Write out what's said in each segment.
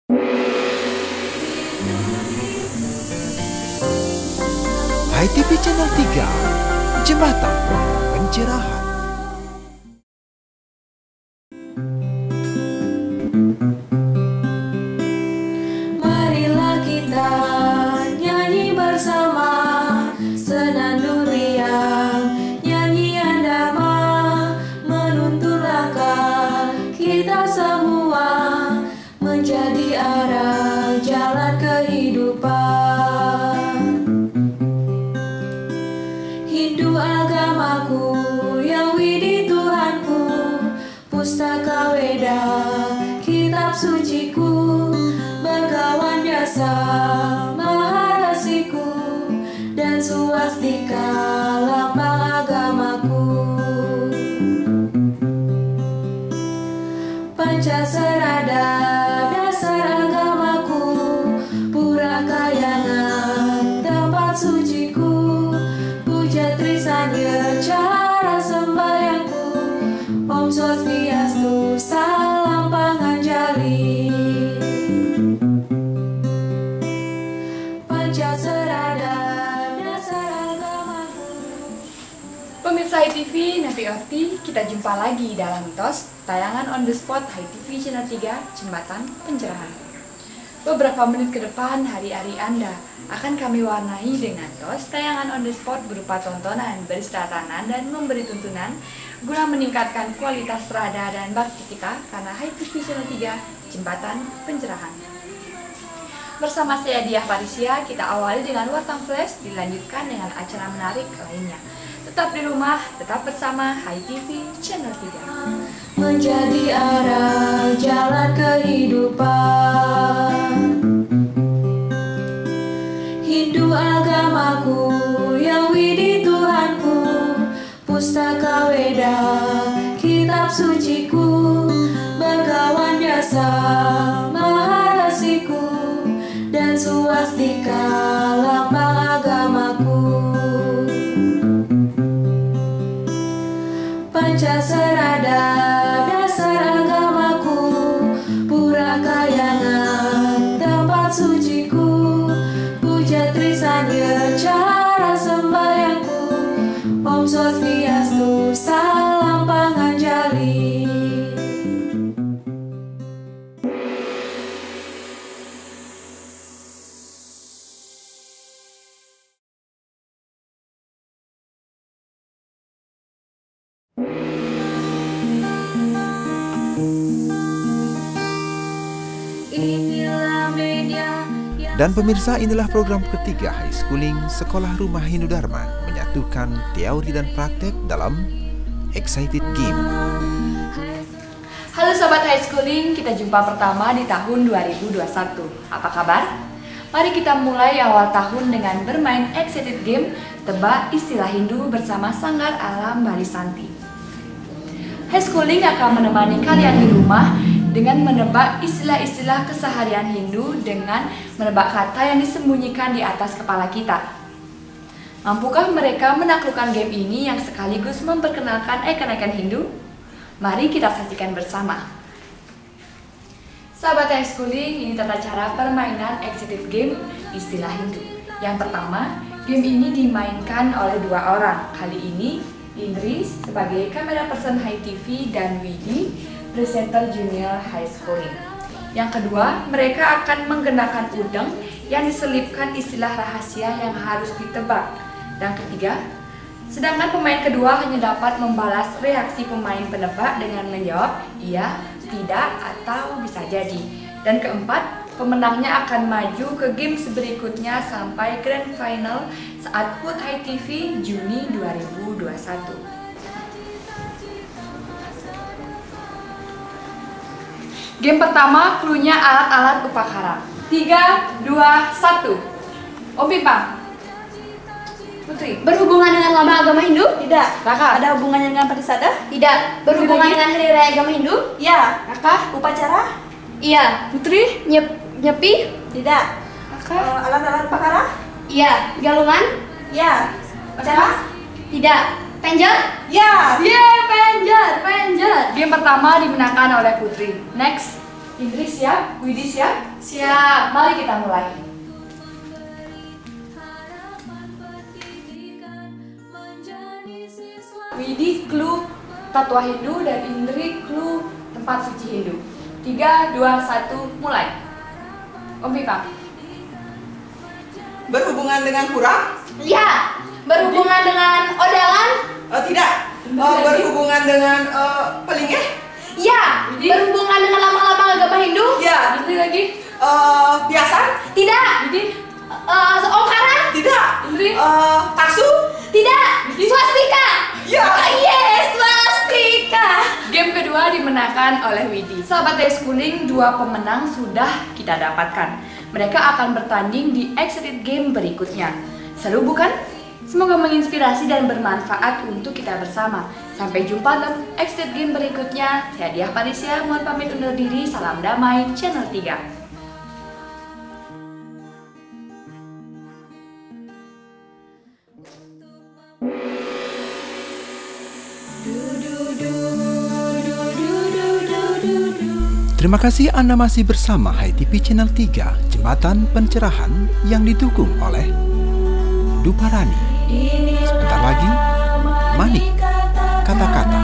HiTV Channel 3, Jembatan Pencerahan. Marilah kita nyanyi bersama, senandung riang, nyanyian damai, menuntun langkah kita semua menjadi arah jalan kehidupan. Hindu agamaku, Yahudi di Tuhanku, Pustaka Weda, kitab suciku, Bhagawan Yasa, Maharasiku, dan swastika lambang agamaku. Pancasarada dasar agamaku, Purakayangan tempat suciku, Puja Trisanya cara sembahyangku, Om Swastiastu salam panganjali. Pancasarada dasar agamaku. Pemirsa HiTV, Nafi Orti, kita jumpa lagi dalam TOS, tayangan on the spot HiTV Channel 3, Jembatan Pencerahan. Beberapa menit ke depan, hari-hari Anda akan kami warnai dengan TOS, tayangan on the spot berupa tontonan, berisi tatanan, dan memberi tuntunan guna meningkatkan kualitas rada dan bakti kita karena HiTV Channel 3, Jembatan Pencerahan. Bersama saya Diah Parisia, kita awali dengan Wartang Flash, dilanjutkan dengan acara menarik lainnya. Tetap di rumah, tetap bersama HiTV Channel 3. Menjadi arah jalan kehidupan. Hindu agamaku, Yahudi Tuhanku, Pustaka Weda, kitab suciku, Bhagawan Yasa, Maharasiku, dan swastika lambang agamaku. Pancasarada dasar agamaku, Purakayangan tempat suciku, Puja Trisanya cara sembahyangku, Om Swastiastu salam panganjali. Inilah media yang Dan pemirsa, inilah program ketiga High Schooling Sekolah Rumah Hindu Dharma menyatukan teori dan praktek dalam Excited Game. Halo Sobat High Schooling, kita jumpa pertama di tahun 2021. Apa kabar? Mari kita mulai awal tahun dengan bermain Excited Game, tebak istilah Hindu bersama Sanggar Alam Bali Santi. High Schooling akan menemani kalian di rumah dengan menebak istilah-istilah keseharian Hindu dengan menebak kata yang disembunyikan di atas kepala kita. Mampukah mereka menaklukkan game ini yang sekaligus memperkenalkan ikon-ikon Hindu? Mari kita saksikan bersama. Sahabat High Schooling, ini tata cara permainan Excited Game istilah Hindu. Yang pertama, game ini dimainkan oleh dua orang. Kali ini, Indri sebagai kamera person HiTV dan Widi presenter junior high schooling. Yang kedua, mereka akan menggunakan udeng yang diselipkan istilah rahasia yang harus ditebak. Dan ketiga, sedangkan pemain kedua hanya dapat membalas reaksi pemain penebak dengan menjawab iya, tidak, atau bisa jadi. Dan keempat, pemenangnya akan maju ke game berikutnya sampai grand final saat HUT HiTV Juni 2021. Game pertama, cluenya alat-alat upakara. 3, 2, 1. Om Pimpang. Putri. Berhubungan dengan lambang agama Hindu? Tidak. Raka. Ada hubungannya dengan Patisada? Tidak. Berhubungan dengan hari raya agama Hindu? Ya. Raka. Upacara? Iya. Putri. Nyepi? Tidak. Raka. Alat-alat pakara? Iya. Galungan? Ya. Upacara? Tidak. Penjat? Ya. Yeay, penjat. Game pertama dimenangkan oleh Putri. Next. Indri siap? Widi siap? Siap. Mari kita mulai. Widi clue Tatwa Hindu dan Indri clue tempat suci Hindu. 3, 2, 1, mulai. Om Pipa. Berhubungan dengan pura? Ya. Berhubungan dengan odalan? Tidak. Berhubungan dengan pelingeh? Ya. Widi. Berhubungan dengan lambang-lambang agama Hindu? Ya. Indri lagi. Biasan? Tidak. Widi. Omkara? Tidak. Indri. Taksu? Tidak. Widi. Swastika? Ya. Yes, swastika. Game kedua dimenangkan oleh Widi. Sahabat Schooling, 2 pemenang sudah kita dapatkan. Mereka akan bertanding di Excited Game berikutnya. Seru bukan? Semoga menginspirasi dan bermanfaat untuk kita bersama. Sampai jumpa dalam Excited Game berikutnya. Saya Diah Parisya, mohon pamit undur diri. Salam damai, Channel 3. Terima kasih Anda masih bersama HiTV Channel 3, Jembatan Pencerahan yang didukung oleh Duparani. Sebentar lagi, Manik, kata-kata.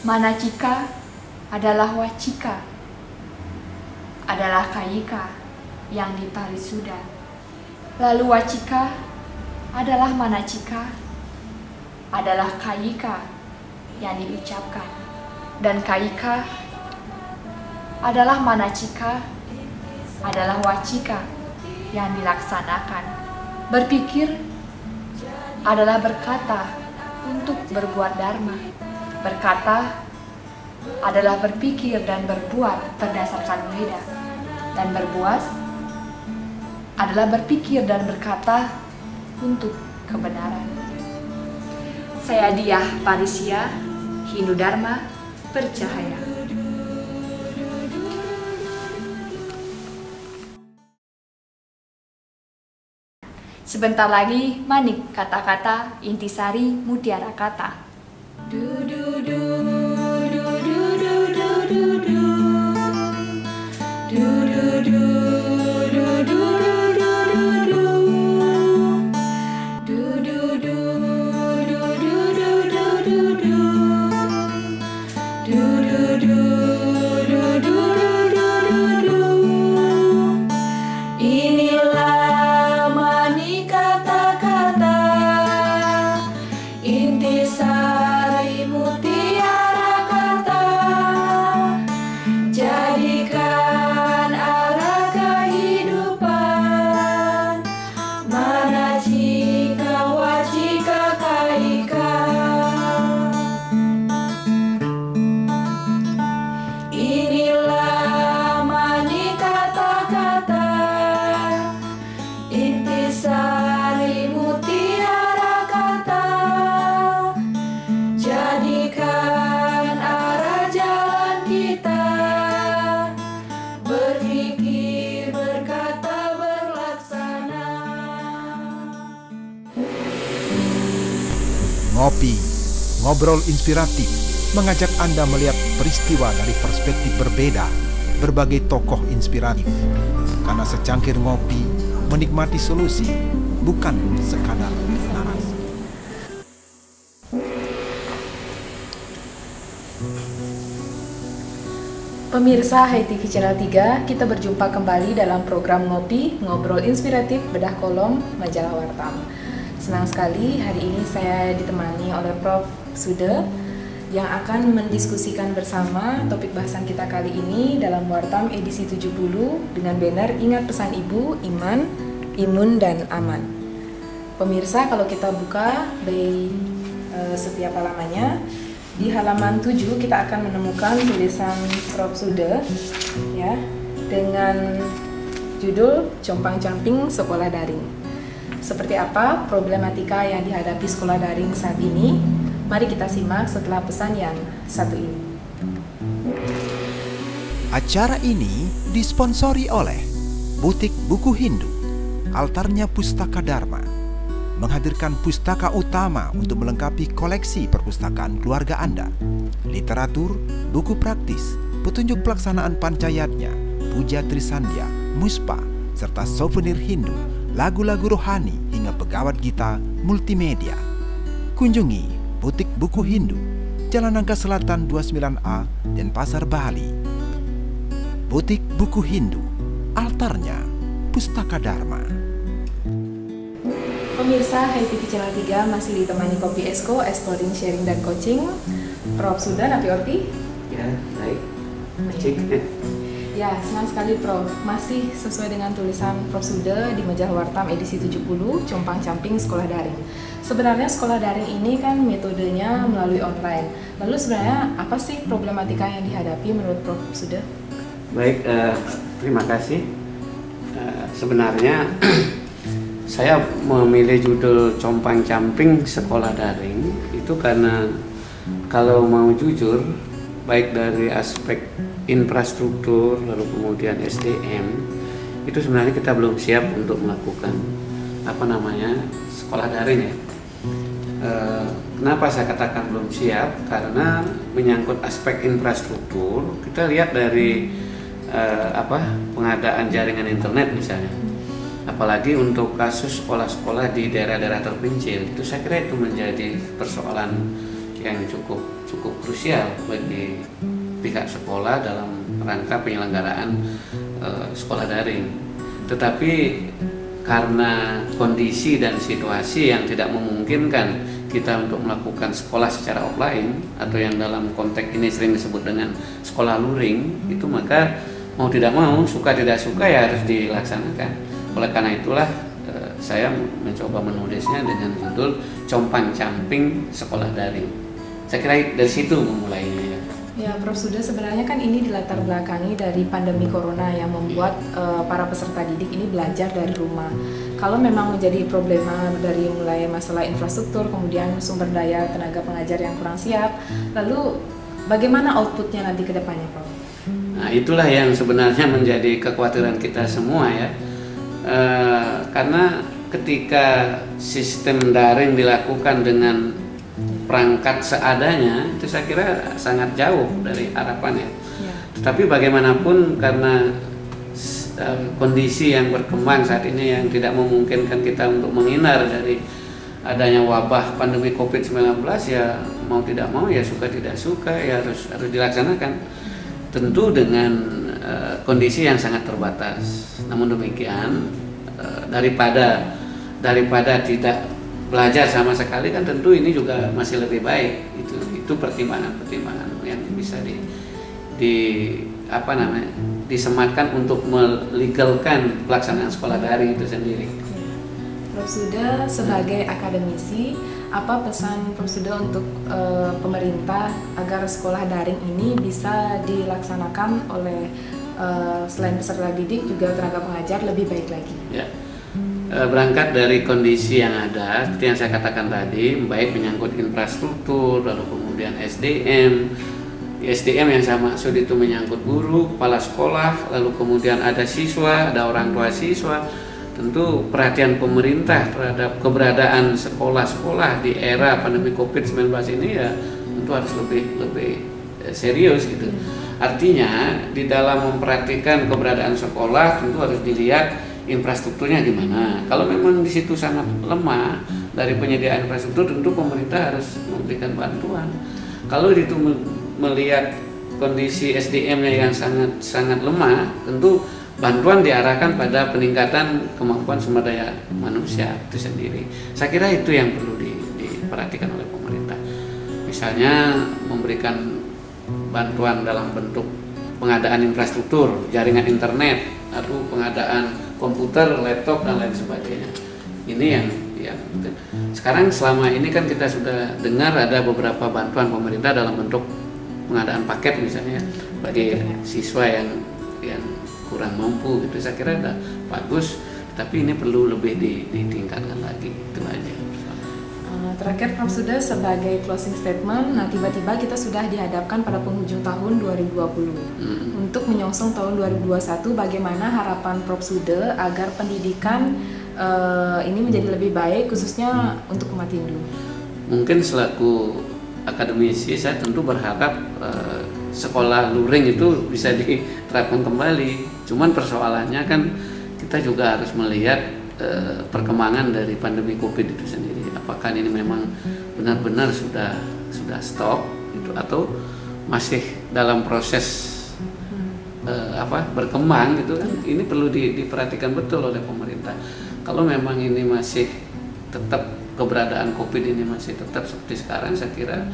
Manacika adalah wacika, adalah kayika yang diparisuda. Lalu wacika adalah manacika, adalah kayika yang diucapkan. Dan kayika adalah manacika, adalah wacika yang dilaksanakan. Berpikir adalah berkata untuk berbuat dharma. Berkata adalah berpikir dan berbuat berdasarkan weda. Dan berbuat adalah berpikir dan berkata untuk kebenaran. Saya Diah Parisya, Hindu Dharma bercahaya. Sebentar lagi Manik, kata-kata, intisari, mutiara kata. Inilah manik kata-kata, intisari mutiara kata. Jadikan arah kehidupan, manacika wacika kayika. Inilah manik kata-kata, intisari mutiara kata. Jadikan arah jalan kita, berpikir, berkata, berlaksana. Ngopi, ngobrol inspiratif, mengajak Anda melihat peristiwa dari perspektif berbeda, berbagai tokoh inspiratif. Karena secangkir ngopi, menikmati solusi, bukan sekadar narasi. Pemirsa HiTV Channel 3, kita berjumpa kembali dalam program Ngopi, Ngobrol Inspiratif Bedah Kolom Majalah Wartam. Senang sekali hari ini saya ditemani oleh Prof. Sude yang akan mendiskusikan bersama topik bahasan kita kali ini dalam Wartam edisi 70 dengan banner Ingat Pesan Ibu, Iman, Imun, dan Aman. Pemirsa, kalau kita buka di setiap halamannya, di halaman 7 kita akan menemukan tulisan Prof. Sude ya, dengan judul Compang-camping Sekolah Daring. Seperti apa problematika yang dihadapi sekolah daring saat ini? Mari kita simak setelah pesan yang satu ini. Acara ini disponsori oleh Butik Buku Hindu, Altarnya Pustaka Dharma, menghadirkan pustaka utama untuk melengkapi koleksi perpustakaan keluarga Anda. Literatur, buku praktis, petunjuk pelaksanaan pancayatnya, puja Trisandya, muspa, serta souvenir Hindu, lagu-lagu rohani hingga pegawat gita multimedia. Kunjungi Butik Buku Hindu, Jalan Nangka Selatan 29A, Denpasar, Bali. Butik Buku Hindu, altarnya Pustaka Dharma. Pemirsa HiTV Channel 3 masih ditemani Kopi Esko, Exploring, Sharing, dan Coaching. Prof Suda, Napi Orti. Ya, baik. Cik. Ya, senang sekali Prof. Masih sesuai dengan tulisan Prof Suda di Majalah Wartam edisi 70, Compang Camping Sekolah Daring. Sebenarnya sekolah daring ini kan metodenya melalui online. Lalu sebenarnya apa sih problematika yang dihadapi menurut Prof Suda? Baik, terima kasih. Sebenarnya saya memilih judul Compang Camping Sekolah Daring itu karena kalau mau jujur, baik dari aspek infrastruktur lalu kemudian SDM, itu sebenarnya kita belum siap untuk melakukan sekolah daring ya. Kenapa saya katakan belum siap? Karena menyangkut aspek infrastruktur, kita lihat dari pengadaan jaringan internet misalnya. Apalagi untuk kasus sekolah-sekolah di daerah-daerah terpencil, itu saya kira itu menjadi persoalan yang cukup krusial bagi pihak sekolah dalam rangka penyelenggaraan sekolah daring. Tetapi karena kondisi dan situasi yang tidak memungkinkan kita untuk melakukan sekolah secara offline atau yang dalam konteks ini sering disebut dengan sekolah luring, itu maka mau tidak mau, suka tidak suka ya harus dilaksanakan. Oleh karena itulah saya mencoba menulisnya dengan judul Compang Camping Sekolah Daring. Saya kira dari situ memulainya ya. Ya, Prof Suda, sebenarnya kan ini dilatar belakangi dari pandemi corona yang membuat para peserta didik ini belajar dari rumah. Kalau memang menjadi problema dari mulai masalah infrastruktur, kemudian sumber daya tenaga pengajar yang kurang siap, lalu bagaimana outputnya nanti ke depannya, Prof? Nah, itulah yang sebenarnya menjadi kekhawatiran kita semua ya. Karena ketika sistem daring dilakukan dengan perangkat seadanya, itu saya kira sangat jauh dari harapan ya. Tetapi bagaimanapun karena kondisi yang berkembang saat ini yang tidak memungkinkan kita untuk menghindar dari adanya wabah pandemi COVID-19, ya mau tidak mau ya suka tidak suka ya harus dilaksanakan. Tentu dengan kondisi yang sangat terbatas. Namun demikian daripada tidak belajar sama sekali kan tentu ini juga masih lebih baik. Itu pertimbangan-pertimbangan yang bisa disematkan untuk melegalkan pelaksanaan sekolah daring itu sendiri. Prof Suda sebagai akademisi, apa pesan Prof Suda untuk pemerintah agar sekolah daring ini bisa dilaksanakan oleh selain peserta didik juga tenaga pengajar lebih baik lagi? Ya. Berangkat dari kondisi yang ada, seperti yang saya katakan tadi, baik menyangkut infrastruktur, lalu kemudian SDM yang saya maksud itu menyangkut guru, kepala sekolah, lalu kemudian ada siswa, ada orang tua siswa. Tentu perhatian pemerintah terhadap keberadaan sekolah-sekolah di era pandemi COVID-19 ini ya tentu harus lebih serius gitu. Artinya di dalam memperhatikan keberadaan sekolah tentu harus dilihat infrastrukturnya gimana. Kalau memang di situ sangat lemah dari penyediaan infrastruktur, tentu pemerintah harus memberikan bantuan. Kalau itu melihat kondisi SDM-nya yang sangat lemah, tentu bantuan diarahkan pada peningkatan kemampuan sumber daya manusia itu sendiri. Saya kira itu yang perlu diperhatikan oleh pemerintah. Misalnya memberikan bantuan dalam bentuk pengadaan infrastruktur, jaringan internet, atau pengadaan komputer, laptop dan lain sebagainya. Ini yang sekarang selama ini kan kita sudah dengar ada beberapa bantuan pemerintah dalam bentuk pengadaan paket misalnya bagi siswa yang kurang mampu gitu. Saya kira udah bagus, tapi ini perlu lebih ditingkatkan lagi. Itu aja. Terakhir Prof Suda sebagai closing statement, nah tiba-tiba kita sudah dihadapkan pada penghujung tahun 2020. Untuk menyongsong tahun 2021, bagaimana harapan Prof Suda agar pendidikan ini menjadi lebih baik khususnya untuk umat Hindu. Mungkin selaku akademisi saya tentu berharap sekolah luring itu bisa diterapkan kembali. Cuman persoalannya kan kita juga harus melihat perkembangan dari pandemi COVID itu sendiri. Apakah ini memang benar-benar sudah stop gitu, atau masih dalam proses berkembang gitu kan? Ini perlu diperhatikan betul oleh pemerintah. Kalau memang ini masih tetap keberadaan COVID ini masih tetap seperti sekarang, saya kira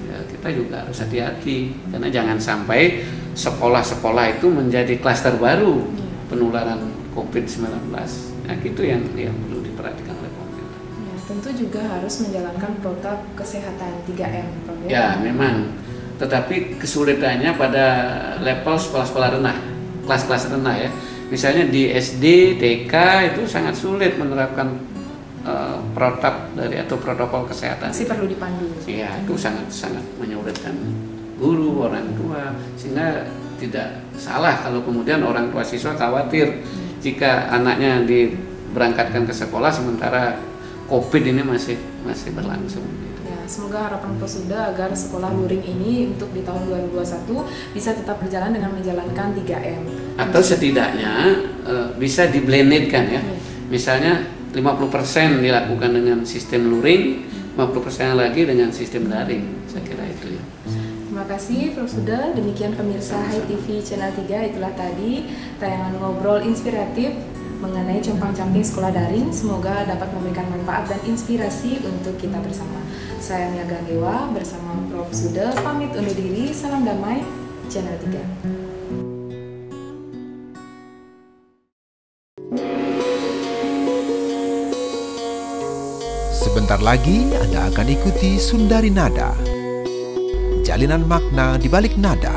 ya kita juga harus hati-hati, karena jangan sampai sekolah-sekolah itu menjadi klaster baru penularan COVID-19. Nah, itu yang perlu diperhatikan oleh pemerintah. Ya, tentu juga harus menjalankan protokol kesehatan 3M. Ya, memang. Tetapi kesulitannya pada level sekolah-sekolah rendah, kelas-kelas rendah ya. Misalnya di SD, TK itu sangat sulit menerapkan protokol kesehatan. Masih perlu dipandu. Iya, itu sangat menyulitkan guru, orang tua, sehingga tidak salah kalau kemudian orang tua siswa khawatir jika anaknya diberangkatkan ke sekolah sementara COVID ini masih berlangsung. Ya, semoga harapan Prosuda agar sekolah luring ini untuk di tahun 2021 bisa tetap berjalan dengan menjalankan 3M. Atau setidaknya bisa diblendedkan ya. Misalnya 50% dilakukan dengan sistem luring, 50% lagi dengan sistem daring. Saya kira itu ya. Terima kasih Prosuda. Demikian pemirsa Hai TV Channel 3, itulah tadi tayangan ngobrol inspiratif mengenai compang-camping sekolah daring. Semoga dapat memberikan manfaat dan inspirasi untuk kita bersama. Saya Mia Ganggewa bersama Prof. Suda pamit undur diri. Salam damai Channel 3. Sebentar lagi Anda akan ikuti Sundari Nada. Jalinan makna di balik nada.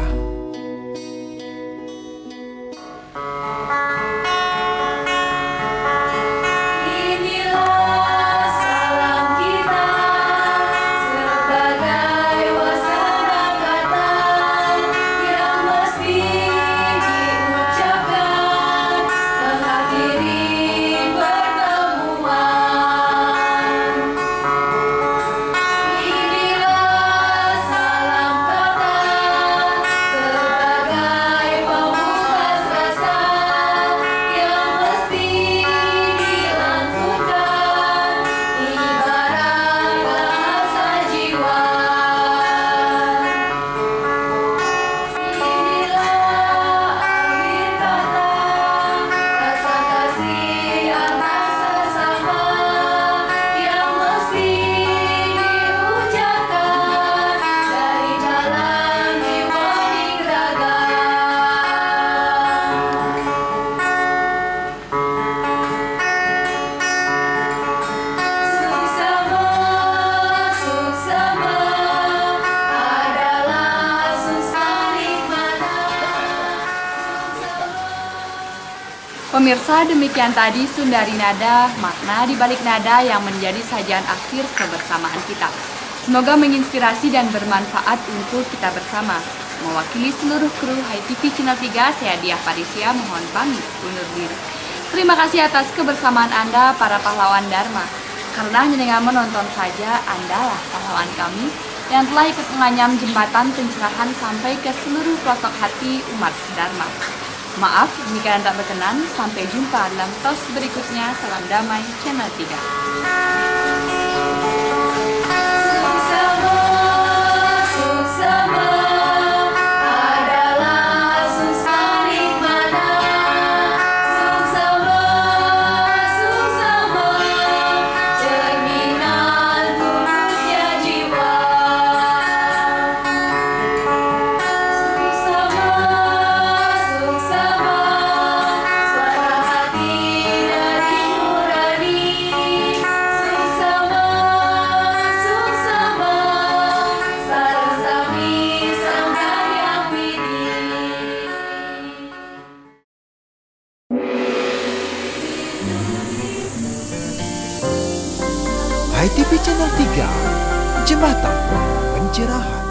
Inilah salam kita sebagai wasana kata yang mesti diucapkan mengakhiri pertemuan. Inilah salam kata sebagai pemungkas rasa yang mesti dilantunkan ibarat bahasa jiwa. Inilah akhir kata rasa kasih antar sesama yang mesti diucapkan dari dalam jiwa raga. Suksama adalah susmanik mana. Pemirsa, demikian tadi Sundari Nada, makna di balik nada yang menjadi sajian akhir kebersamaan kita. Semoga menginspirasi dan bermanfaat untuk kita bersama. Mewakili seluruh kru Hai TV Channel 3, saya Diah Parisia mohon pamit undur diri. Terima kasih atas kebersamaan Anda para pahlawan Dharma. Karena hanya dengan menonton saja Anda lah pahlawan kami yang telah ikut menganyam jembatan pencerahan sampai ke seluruh pelosok hati umat Dharma. Maaf jika Anda tak berkenan. Sampai jumpa dalam tos berikutnya. Salam damai Channel 3. Suksama adalah susmanik mana. Suksama cerminan tulusnya jiwa. Suksama suara hati dari nurani. Suksama sarasami sangkan yang widih. Hai TV Channel 3, Jembatan Pencerahan.